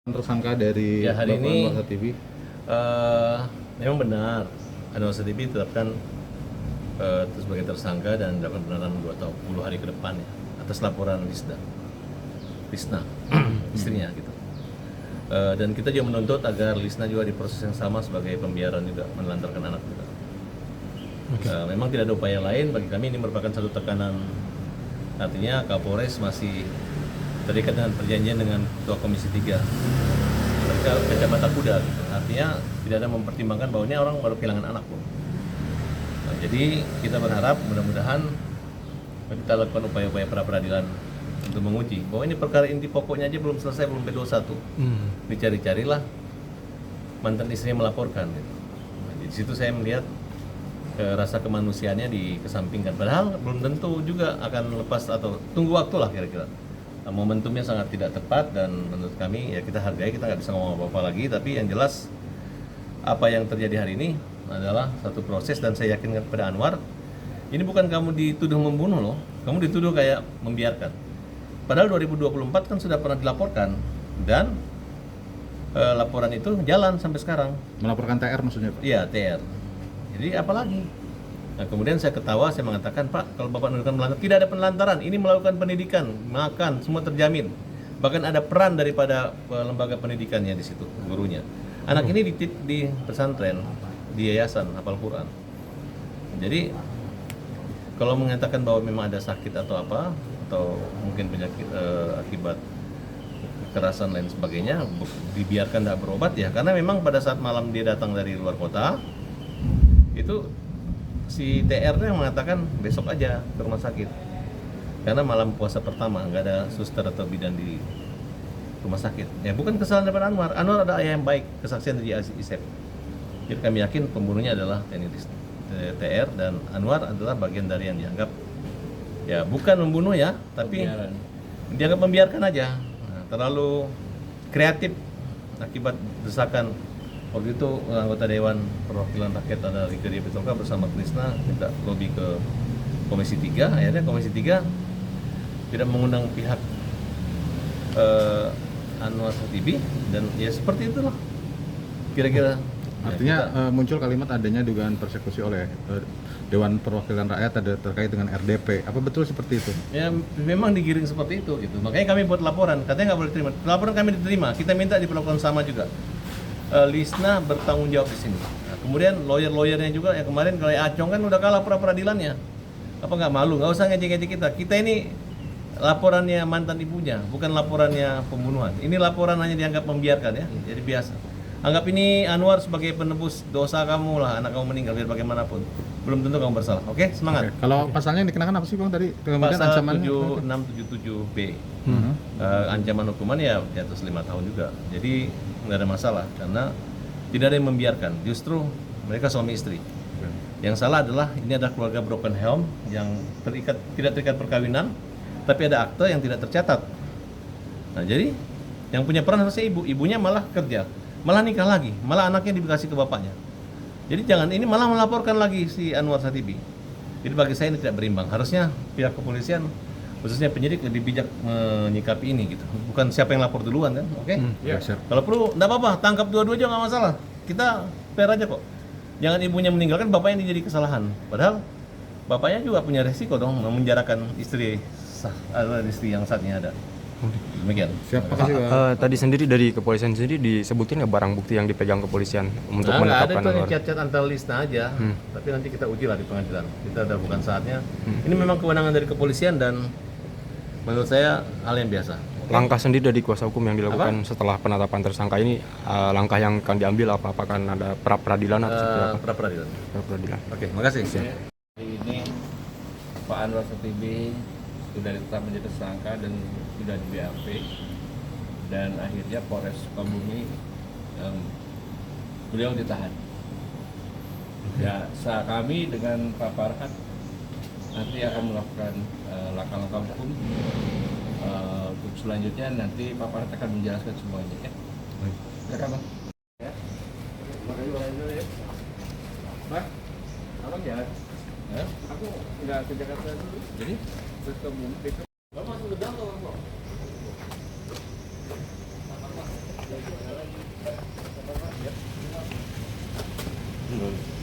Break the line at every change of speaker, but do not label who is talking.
Tersangka dari
ya, hari
Bapak
ini
Anwar Satibi.
Memang benar Anwar Satibi ditetapkan sebagai tersangka dan dapat penahanan 20 hari ke depan ya, atas laporan Lisna istrinya gitu. Dan kita juga menuntut agar Lisna juga diproses yang sama sebagai pembiaran juga menelantarkan anak kita. Memang tidak ada upaya lain, bagi kami ini merupakan satu tekanan. Artinya Kapolres masih terikat dengan perjanjian dengan Ketua Komisi 3 mereka kacamata kuda gitu. Artinya tidak ada mempertimbangkan bahwa ini orang baru kehilangan anak pun. Nah, jadi kita berharap mudah-mudahan kita lakukan upaya-upaya pra-peradilan untuk menguji bahwa ini perkara inti pokoknya aja belum selesai, belum P21. Dicari-carilah mantan istrinya melaporkan gitu. Nah, di situ saya melihat rasa kemanusiaannya dikesampingkan, padahal belum tentu juga akan lepas atau tunggu waktu lah kira-kira. Momentumnya sangat tidak tepat dan menurut kami ya kita hargai, kita nggak bisa ngomong apa-apa lagi, tapi yang jelas apa yang terjadi hari ini adalah satu proses dan saya yakin kepada Anwar ini bukan kamu dituduh membunuh loh, kamu dituduh kayak membiarkan. Padahal 2024 kan sudah pernah dilaporkan dan laporan itu jalan sampai sekarang.
Melaporkan TR maksudnya Pak?
Iya, TR. Jadi apalagi? Nah, kemudian saya ketawa, saya mengatakan, Pak, kalau Bapak menemukan penelantaran, tidak ada penelantaran, ini melakukan pendidikan, makan, semua terjamin. Bahkan ada peran daripada lembaga pendidikannya di situ, gurunya. Anak ini di pesantren, di yayasan hafal Quran. Jadi kalau mengatakan bahwa memang ada sakit atau apa, atau mungkin penyakit akibat kekerasan lain sebagainya, dibiarkan tidak berobat ya, karena memang pada saat malam dia datang dari luar kota, itu si TR-nya mengatakan besok aja ke rumah sakit karena malam puasa pertama nggak ada suster atau bidan di rumah sakit. Ya bukan kesalahan daripada Anwar. Anwar ada ayah yang baik, kesaksian dari Isep. Jadi kami yakin pembunuhnya adalah TR dan Anwar adalah bagian dari yang dianggap ya bukan membunuh ya, tapi dianggap membiarkan aja. Nah, terlalu kreatif akibat desakan. Waktu itu anggota Dewan Perwakilan Rakyat ada Rika Dia Pitaloka bersama Krisna minta lobby ke Komisi 3. Akhirnya Komisi 3 tidak mengundang pihak Anwar Satibi dan ya seperti itulah kira-kira.
Artinya muncul kalimat adanya dugaan persekusi oleh Dewan Perwakilan Rakyat ada terkait dengan RDP. Apa betul seperti itu?
Ya memang digiring seperti itu gitu. Makanya kami buat laporan, katanya nggak boleh diterima. Laporan kami diterima, kita minta diperlakukan sama juga. Lisna bertanggung jawab di sini. Nah, kemudian lawyer-lawyernya juga yang kemarin kalau Acong kan udah kalah pra-peradilannya. Apa nggak malu? Nggak usah ngejek-ngejek kita. Kita ini laporannya mantan ibunya, bukan laporannya pembunuhan. Ini laporan hanya dianggap membiarkan ya. Jadi biasa. Anggap ini Anwar sebagai penebus dosa kamu lah, anak kamu meninggal biar bagaimanapun. Belum tentu kamu bersalah. Oke, semangat.
Oke. Kalau pasalnya yang dikenakan apa sih Bang tadi? Kemudian
Pasal
ancamannya?
7677B. Ancaman hukuman ya di atas 5 tahun juga. Jadi nggak ada masalah karena tidak ada yang membiarkan. Justru mereka suami istri. Yang salah adalah ini adalah keluarga broken home yang tidak terikat perkawinan, tapi ada akte yang tidak tercatat. Nah jadi yang punya peran harusnya ibunya malah kerja, malah nikah lagi, malah anaknya dikasih ke bapaknya. Jadi jangan ini malah melaporkan lagi si Anwar Satibi. Jadi bagi saya ini tidak berimbang. Harusnya pihak kepolisian khususnya penyidik lebih bijak menyikapi ini gitu. Bukan siapa yang lapor duluan kan, oke?
Ya, siap.
Kalau perlu, enggak apa-apa, tangkap dua-dua aja nggak masalah. Kita fair aja kok. Jangan ibunya meninggalkan, bapaknya yang jadi kesalahan. Padahal bapaknya juga punya resiko dong memenjarakan istri yang saat ini ada. Demikian.
Siap, makasih Bang.
Tadi sendiri dari kepolisian sendiri disebutin nggak barang bukti yang dipegang kepolisian untuk
Nggak ada
menetapkan
itu hanya
Anwar?
chat-chat antar Lisna aja. Tapi nanti kita uji lah di pengadilan. Kita udah bukan saatnya. Ini memang kewenangan dari kepolisian dan menurut saya hal yang biasa.
Langkah sendiri dari kuasa hukum yang dilakukan setelah penetapan tersangka ini, langkah yang akan diambil apa? Apakah ada pra-peradilan atau seperti apa?
Pra-peradilan.
Pra-peradilan.
Oke, makasih.
Hari ini Pak Anwar Satibi sudah ditetapkan menjadi tersangka dan sudah di BAP dan akhirnya Polres Sukabumi beliau ditahan. Ya, kami dengan Pak Farhat nanti akan melakukan langkah-langkah hukum. Untuk selanjutnya nanti Pak Farhat akan menjelaskan semuanya ya. Silakan Bang. Ya. Pak, abang jalan. Ya? Aku nggak ke Jakarta dulu. Jadi terus ke Bumi. Bapak masuk ke dalam Bang. terus